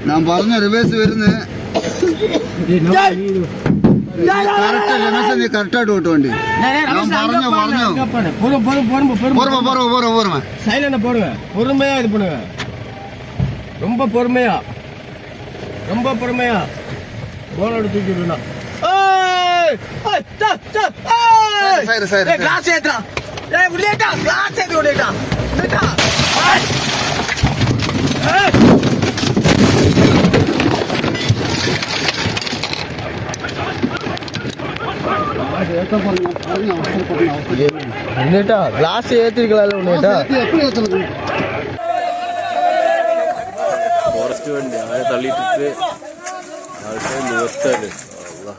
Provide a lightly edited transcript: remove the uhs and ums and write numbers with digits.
ഞാൻ പറഞ്ഞ റിവേഴ്സ് വരുന്നത് നീ കറക്റ്റായിട്ട് ഓട്ടുവണ്ടി சைலண்ட போடுங்க பொறுமையா இது பண்ணுங்க ரொம்ப பொறுமையா போனோட தூக்கி விடணும் கிளாஸ் ஏற்றா உள்ளேட்டா கிளாஸ் ஏற்றி உள்ளேட்டா உள்ளேட்டா கிளாஸ் ஏற்றிருக்கலாம்ல உள்ளேட்டா ഫോറസ്റ്റ് വണ്ടി ആരെ തള്ളിയിട്ടിട്ട് ആൾക്കാർ നിവർത്താല് അള്ളാ